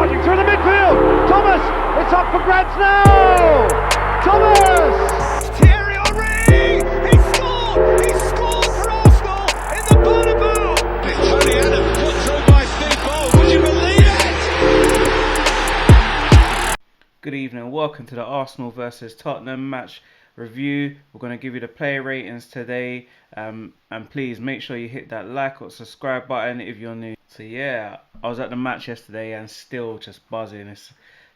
charging through the midfield. Thomas, it's up for grabs now. Thomas. Thierry Henry. He scored. He scored for Arsenal in the Bernabeu. Tony Adams put through by Steve Bold. Would you believe it? Good evening, welcome to the Arsenal versus Tottenham match review. We're going to give you the player ratings today, and please make sure you hit that like or subscribe button if you're new. So yeah, I was at the match yesterday and still just buzzing.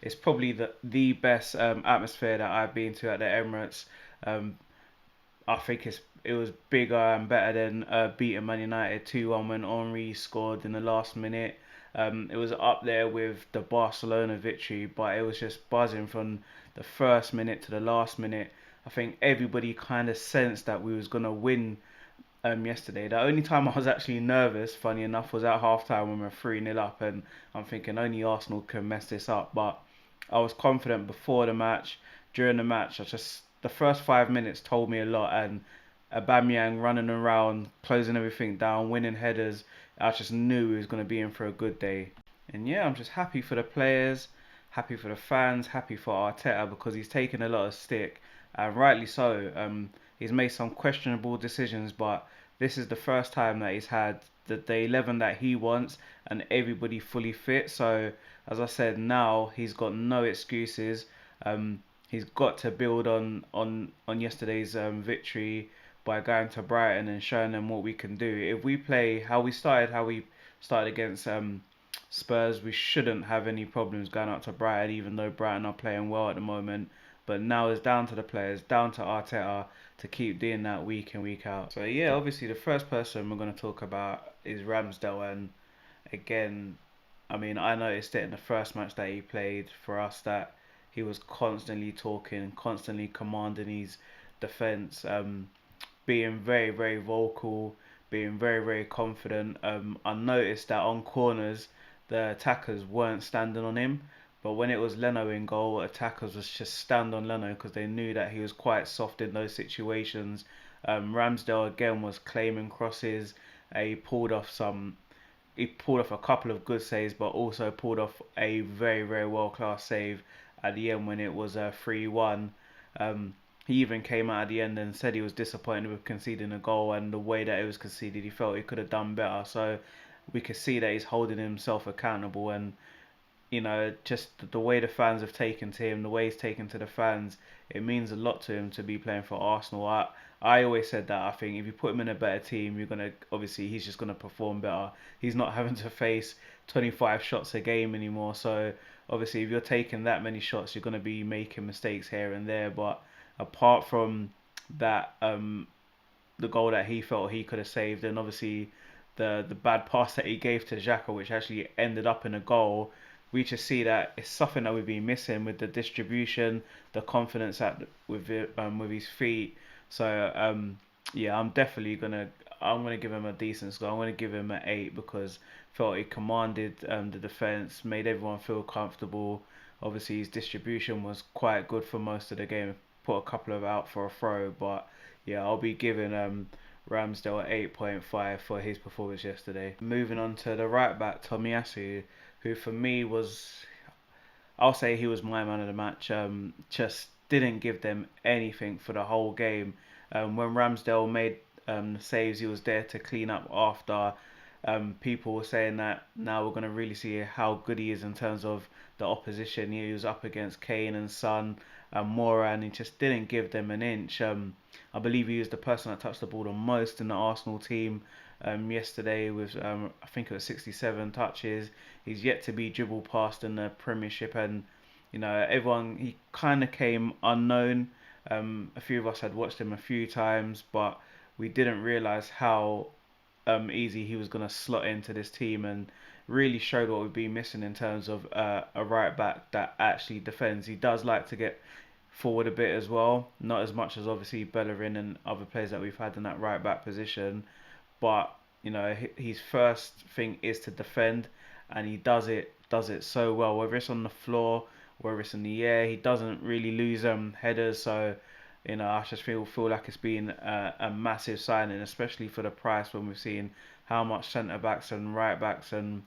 It's probably the best atmosphere that I've been to at the Emirates. I think it was bigger and better than beating Man United 2-1 when Henry scored in the last minute. It was up there with the Barcelona victory, but it was just buzzing from the first minute to the last minute. I think everybody kind of sensed that we was going to win yesterday. The only time I was actually nervous, funny enough, was at half-time when we were 3-0 up, and I'm thinking only Arsenal can mess this up. But I was confident before the match. During the match, the first 5 minutes told me a lot, and Aubameyang running around, closing everything down, winning headers. I just knew he was going to be in for a good day. And yeah, I'm just happy for the players, happy for the fans, happy for Arteta because he's taken a lot of stick, and rightly so. He's made some questionable decisions, but this is the first time that he's had the 11 that he wants and everybody fully fit. So as I said, now he's got no excuses. He's got to build on yesterday's victory by going to Brighton and showing them what we can do. If we play how we started against Spurs, we shouldn't have any problems going out to Brighton, even though Brighton are playing well at the moment. But now it's down to the players, down to Arteta to keep doing that week in, week out. So yeah, obviously the first person we're going to talk about is Ramsdale. And again, I mean, I noticed it in the first match that he played for us that he was constantly talking, constantly commanding his defence, being very, very vocal, being very, very confident. I noticed that on corners, the attackers weren't standing on him. But when it was Leno in goal, attackers was just stand on Leno because they knew that he was quite soft in those situations. Ramsdale again was claiming crosses. He pulled off a couple of good saves, but also pulled off a very, very world-class save at the end when it was 3-1. He even came out at the end and said he was disappointed with conceding a goal and the way that it was conceded. He felt he could have done better. So we could see that he's holding himself accountable, and you know, just the way the fans have taken to him, the way he's taken to the fans, it means a lot to him to be playing for Arsenal. I always said that I think if you put him in a better team, he's just gonna perform better. He's not having to face 25 shots a game anymore. So obviously, if you're taking that many shots, you're gonna be making mistakes here and there. But apart from that, the goal that he felt he could have saved, and obviously the bad pass that he gave to Xhaka, which actually ended up in a goal. We just see that it's something that we've been missing with the distribution, the confidence with his feet. So yeah, I'm gonna give him a decent score. I'm gonna give him an 8 because felt he commanded the defense, made everyone feel comfortable. Obviously his distribution was quite good for most of the game. Put a couple of out for a throw, but yeah, I'll be giving Ramsdale 8.5 for his performance yesterday. Moving on to the right back, Tomiyasu, who for me I'll say he was my man of the match. Just didn't give them anything for the whole game. When Ramsdale made the saves, he was there to clean up after. People were saying that now we're going to really see how good he is in terms of the opposition. He was up against Kane and Son and Moura, and he just didn't give them an inch. I believe he was the person that touched the ball the most in the Arsenal team yesterday with I think it was 67 touches. He's yet to be dribbled past in the Premiership, and you know he kind of came unknown. A few of us had watched him a few times, but we didn't realise how easy he was going to slot into this team, and really showed what we've been missing in terms of a right back that actually defends. He does like to get forward a bit as well, not as much as obviously Bellerin and other players that we've had in that right back position, but you know his first thing is to defend, and he does it so well, whether it's on the floor, whether it's in the air. He doesn't really lose headers. So you know, I just feel like it's been a massive signing, especially for the price, when we've seen how much centre backs and right backs and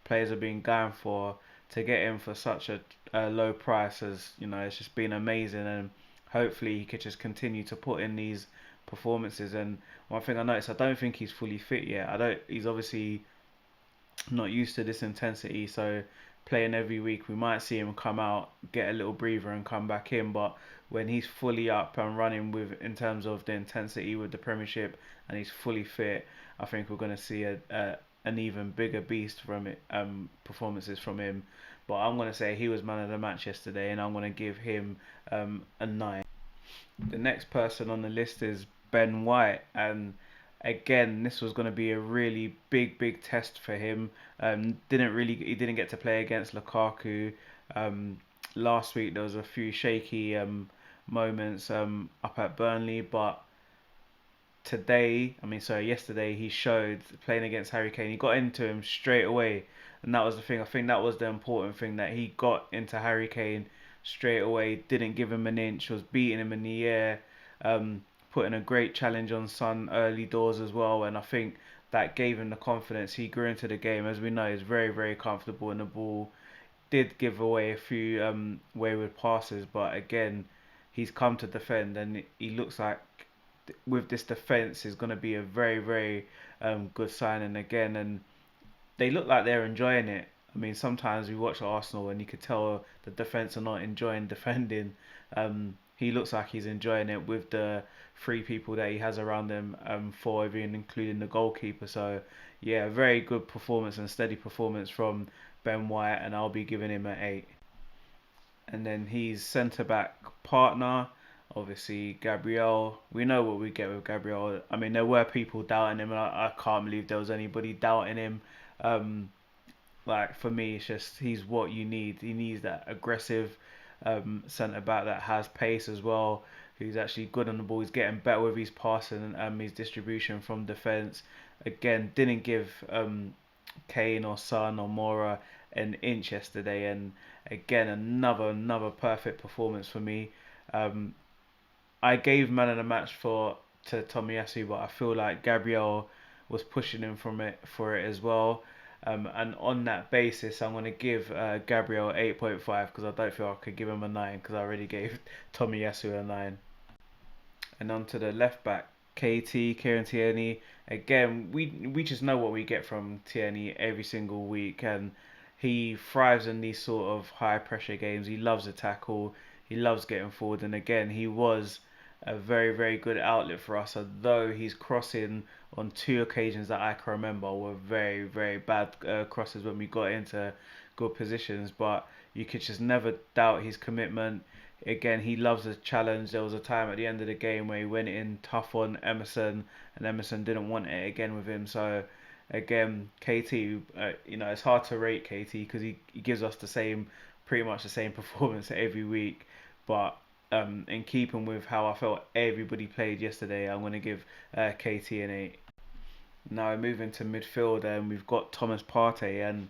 players are being going for. to get him for such a low price has, it's just been amazing, and hopefully he could just continue to put in these performances. And one thing I noticed, I don't think he's fully fit yet. He's obviously not used to this intensity, so playing every week we might see him come out, get a little breather and come back in. But when he's fully up and running with in terms of the intensity with the Premiership, and he's fully fit, I think we're going to see an even bigger beast from it, performances from him. But I'm going to say he was man of the match yesterday, and I'm going to give him a 9. The next person on the list is Ben White, and again, this was going to be a really big test for him. He didn't get to play against Lukaku. Last week there was a few shaky moments up at Burnley, but yesterday he showed, playing against Harry Kane. He got into him straight away, and that was the thing. I think that was the important thing, that he got into Harry Kane straight away. Didn't give him an inch. Was beating him in the air. Putting a great challenge on Son early doors as well, and I think that gave him the confidence. He grew into the game. As we know, he's very comfortable in the ball. Did give away a few wayward passes, but again, he's come to defend, and he looks like with this defence is going to be a very good signing again. And they look like they're enjoying it. I mean, sometimes we watch Arsenal and you could tell the defence are not enjoying defending. He looks like he's enjoying it with the 3 people that he has around him, 4 even including the goalkeeper. So yeah, very good performance and steady performance from Ben White, and I'll be giving him an 8. And then his centre back partner, obviously Gabriel. We know what we get with Gabriel. I mean, there were people doubting him, and I can't believe there was anybody doubting him. Like, for me, it's just he's what you need. He needs that aggressive centre back that has pace as well, who's actually good on the ball. He's getting better with his passing and his distribution from defence. Again, didn't give Kane or Son or Mora an inch yesterday, and again another perfect performance for me. I gave man of the match to Tomiyasu, but I feel like Gabriel was pushing him for it as well. And on that basis, I'm going to give Gabriel 8.5, because I don't feel I could give him a 9, because I already gave Tomiyasu a 9. And on to the left back, Kieran Tierney. Again, we just know what we get from Tierney every single week, and he thrives in these sort of high pressure games. He loves a tackle, he loves getting forward, and again, he was a very good outlet for us, although his crossing on 2 occasions that I can remember were very bad crosses when we got into good positions. But you could just never doubt his commitment. Again, he loves a challenge. There was a time at the end of the game where he went in tough on Emerson, and Emerson didn't want it again with him. So again, KT, it's hard to rate KT because he gives us pretty much the same performance every week. But in keeping with how I felt everybody played yesterday, I'm going to give KT an 8. Now moving to midfield, and we've got Thomas Partey, and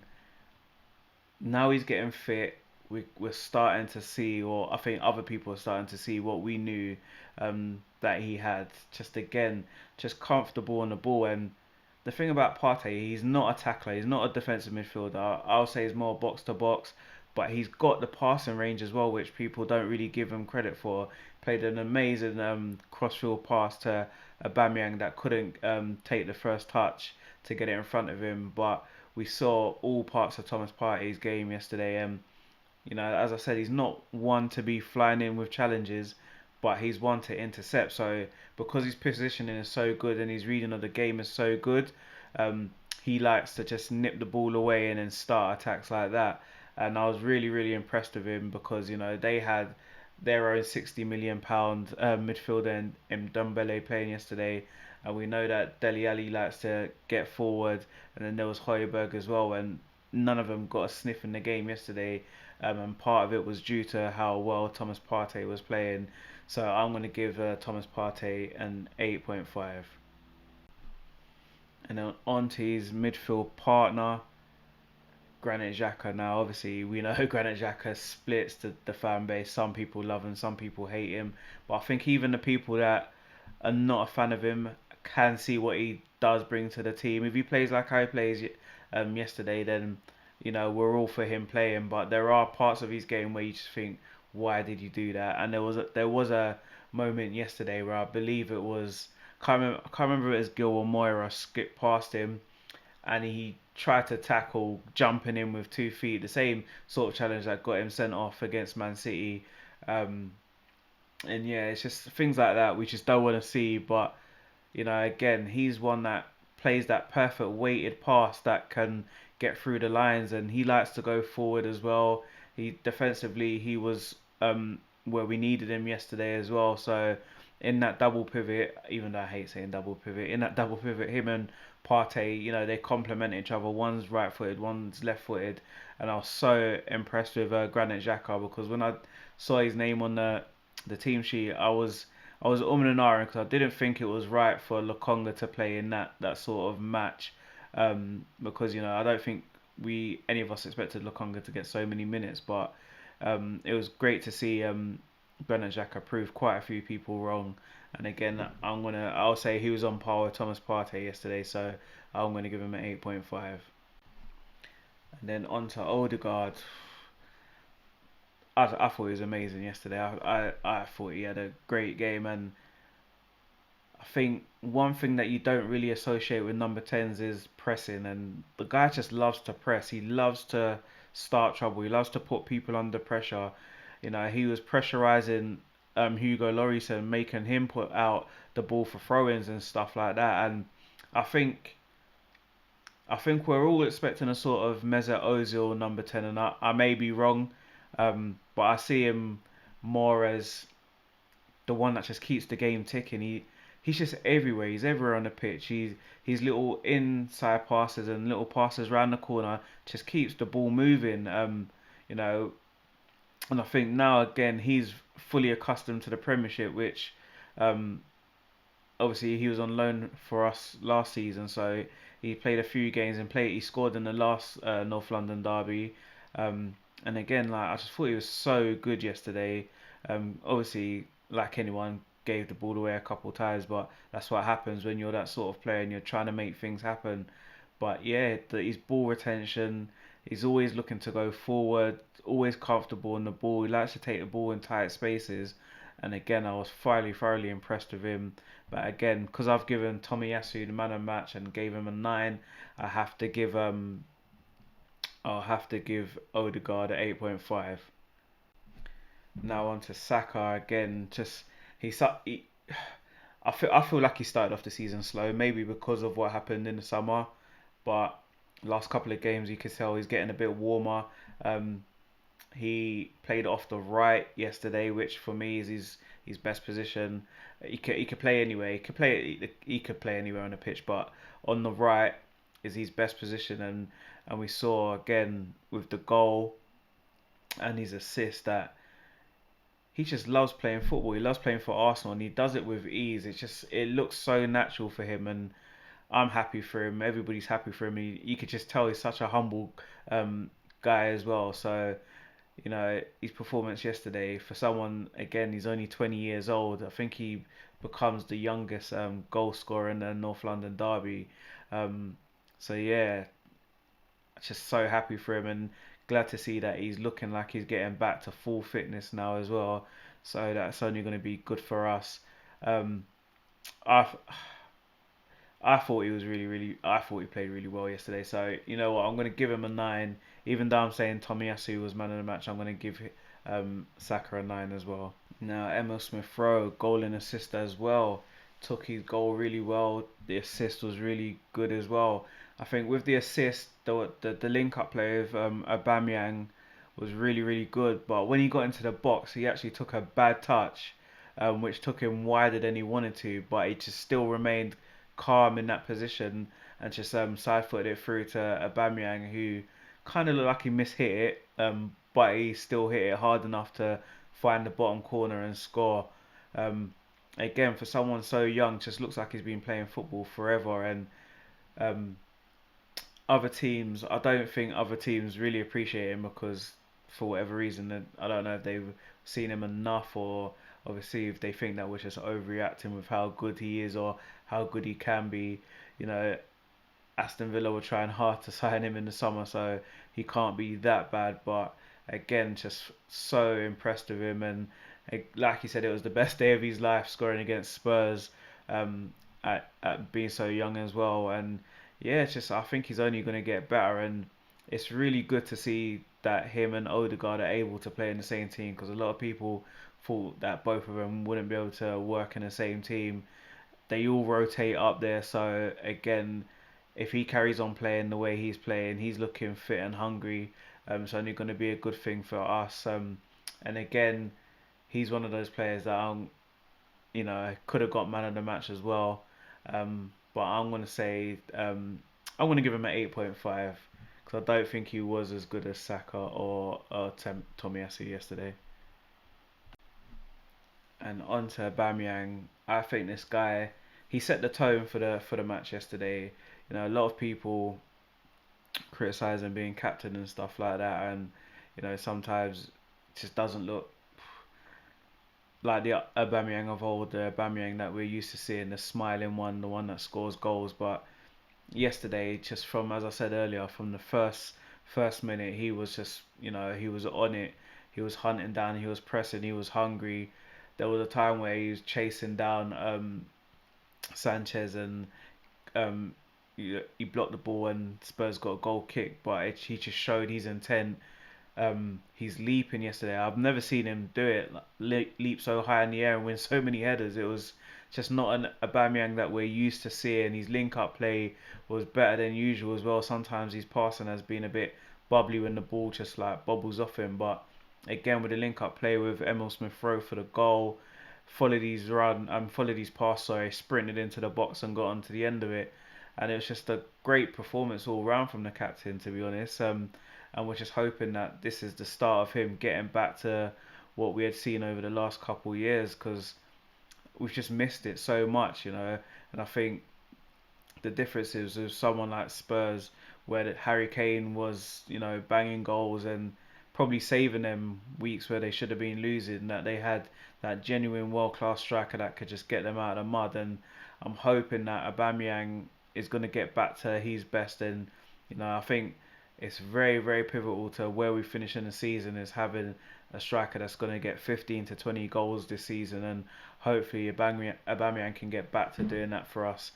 now he's getting fit. We're starting to see, or I think other people are starting to see, what we knew that he had. Just comfortable on the ball. And the thing about Partey, he's not a tackler, he's not a defensive midfielder. I'll say he's more box to box, but he's got the passing range as well, which people don't really give him credit for. Played an amazing crossfield pass to Aubameyang that couldn't take the first touch to get it in front of him. But we saw all parts of Thomas Partey's game yesterday, and as I said, he's not one to be flying in with challenges, but he's one to intercept. So because his positioning is so good and his reading of the game is so good, he likes to just nip the ball away and then start attacks like that. And I was really impressed with him, because they had their own £60 million midfielder in Ndombele playing yesterday, and we know that Dele Alli likes to get forward, and then there was Højbjerg as well, and none of them got a sniff in the game yesterday, and part of it was due to how well Thomas Partey was playing. So I'm going to give Thomas Partey an 8.5. And then on to his midfield partner, Granit Xhaka. Now, obviously, we know Granit Xhaka splits the fan base. Some people love him, some people hate him. But I think even the people that are not a fan of him can see what he does bring to the team. If he plays like how he plays yesterday, then we're all for him playing, but there are parts of his game where you just think, why did you do that? And there was a moment yesterday where I believe it was, I can't remember if it was Gil or Moira skipped past him, and he tried to tackle jumping in with 2 feet, the same sort of challenge that got him sent off against Man City. Um, and yeah, it's just things like that we just don't want to see. But again, he's one that plays that perfect weighted pass that can get through the lines, and he likes to go forward as well. He defensively, he was where we needed him yesterday as well. So in that double pivot, even though I hate saying double pivot, in that double pivot, him and Partey, they complement each other. One's right-footed, one's left-footed, and I was so impressed with Granit Xhaka, because when I saw his name on the team sheet, I was and ahhing, because I didn't think it was right for Lokonga to play in that sort of match, because I don't think any of us expected Lokonga to get so many minutes, but it was great to see Granit Xhaka prove quite a few people wrong. And again, I'll say he was on par with Thomas Partey yesterday, so I'm gonna give him an 8.5. And then on to Odegaard. I thought he was amazing yesterday. I thought he had a great game, and I think one thing that you don't really associate with number 10s is pressing, and the guy just loves to press. He loves to start trouble. He loves to put people under pressure. He was pressurizing Hugo Lloris and making him put out the ball for throw-ins and stuff like that. And I think I think we're all expecting a sort of Mesut Ozil number 10, and I may be wrong, but I see him more as the one that just keeps the game ticking. He's just everywhere. He's everywhere on the pitch. He's little inside passes and little passes round the corner just keeps the ball moving. You know, and I think now again he's fully accustomed to the Premiership, which um, obviously he was on loan for us last season, so he played a few games and He scored in the last North London derby, and again, like I just thought he was so good yesterday. Obviously, like anyone, gave the ball away a couple of times, but that's what happens when you're that sort of player and you're trying to make things happen. But yeah, his ball retention, he's always looking to go forward, always comfortable on the ball. He likes to take the ball in tight spaces. And again, I was thoroughly impressed with him. But again, because I've given Tomiyasu the man of the match and gave him a 9, I have to give I'll have to give Odegaard a 8.5. Now on to Saka again. Just he, su- he I feel like he started off the season slow, maybe because of what happened in the summer. But last couple of games, you could tell he's getting a bit warmer. Um, he played off the right yesterday, which for me is his best position. He could play anywhere. He could play anywhere on the pitch, but on the right is his best position, and we saw again with the goal and his assist that he just loves playing football. He loves playing for Arsenal, and he does it with ease. It looks so natural for him, and I'm happy for him. Everybody's happy for him. You could just tell he's such a humble guy as well. So his performance yesterday, for someone, again, he's only 20 years old. I think he becomes the youngest goal scorer in the North London derby. Um, so yeah, just so happy for him, and glad to see that he's looking like he's getting back to full fitness now as well. So that's only going to be good for us. Um, I I thought he was I thought he played really well yesterday. So you know what, I'm going to give him a 9. Even though I'm saying Tomiyasu was man of the match, I'm going to give Saka a 9 as well. Now Emil Smith Rowe, goal and assist as well. Took his goal really well. The assist was really good as well. I think with the assist, the link up play with Aubameyang was really good. But when he got into the box, he actually took a bad touch, which took him wider than he wanted to. But he just still remained calm in that position and just side footed it through to Aubameyang, who kind of looked like he mishit it, but he still hit it hard enough to find the bottom corner and score. Um, Again, for someone so young, just looks like he's been playing football forever. And um, I don't think other teams really appreciate him because, for whatever reason, I don't know if they've seen him enough, or obviously if they think that we're just overreacting with how good he is or how good he can be. You know, Aston Villa were trying hard to sign him in the summer, so he can't be that bad. But again, just so impressed with him, and like he said, it was the best day of his life scoring against Spurs, at being so young as well. And yeah, it's just I think he's only going to get better, and it's really good to see that him and Odegaard are able to play in the same team, because a lot of people thought that both of them wouldn't be able to work in the same team. They all rotate up there, so again, if he carries on playing the way he's playing, he's looking fit and hungry. It's only going to be a good thing for us. And again, he's one of those players that could have got man of the match as well. But I'm going to say I'm going to give him an 8.5, because I don't think he was as good as Saka or Tomiyasu yesterday. And on to Aubameyang. I think this guy, he set the tone for the match yesterday. A lot of people criticize him being captain and stuff like that, and sometimes it just doesn't look like the Aubameyang of old, the Aubameyang that we're used to seeing, the smiling one, the one that scores goals. But yesterday, just from, as I said earlier, from the first minute, he was just, he was on it. He was hunting down, he was pressing, he was hungry. There was a time where he was chasing down Sanchez, and he blocked the ball and Spurs got a goal kick, but he just showed his intent. He's leaping yesterday. I've never seen him do it, leap so high in the air and win so many headers. It was just not an Aubameyang that we're used to seeing. His link-up play was better than usual as well. Sometimes his passing has been a bit bubbly when the ball just like bobbles off him, but again, with the link-up play with Emil Smith-Rowe for the goal, followed his pass, sprinted into the box and got onto the end of it. And it was just a great performance all round from the captain, to be honest. And we're just hoping that this is the start of him getting back to what we had seen over the last couple of years, because we've just missed it so much, And I think the difference is with someone like Spurs, where Harry Kane was, banging goals and probably saving them weeks where they should have been losing, that they had that genuine world-class striker that could just get them out of the mud. And I'm hoping that Aubameyang is going to get back to his best. And I think it's very, very pivotal to where we finish in the season, is having a striker that's going to get 15 to 20 goals this season, and hopefully Aubameyang can get back to doing that for us.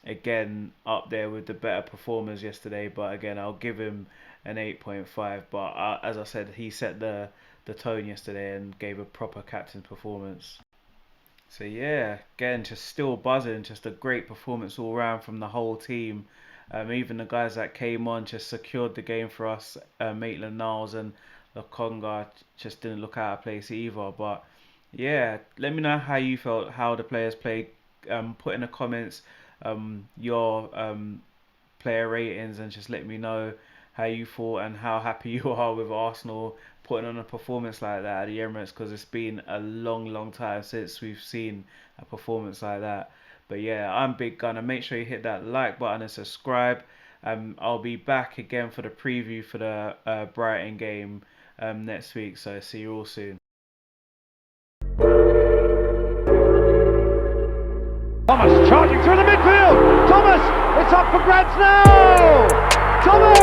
Again, up there with the better performers yesterday, but again, I'll give him an 8.5. But as I said, he set the tone yesterday and gave a proper captain's performance. So yeah, again, just still buzzing. Just a great performance all round from the whole team. Even the guys that came on just secured the game for us. Maitland-Niles and Lokonga just didn't look out of place either. But yeah, let me know how you felt, how the players played. Put in the comments your player ratings, and just let me know how you thought and how happy you are with Arsenal putting on a performance like that at the Emirates, because it's been a long time since we've seen a performance like that. But yeah, I'm Big Gunner. Make sure you hit that like button and subscribe. I'll be back again for the preview for the Brighton game next week, so see you all soon. Thomas charging through the midfield. Thomas, it's up for grabs now. Thomas!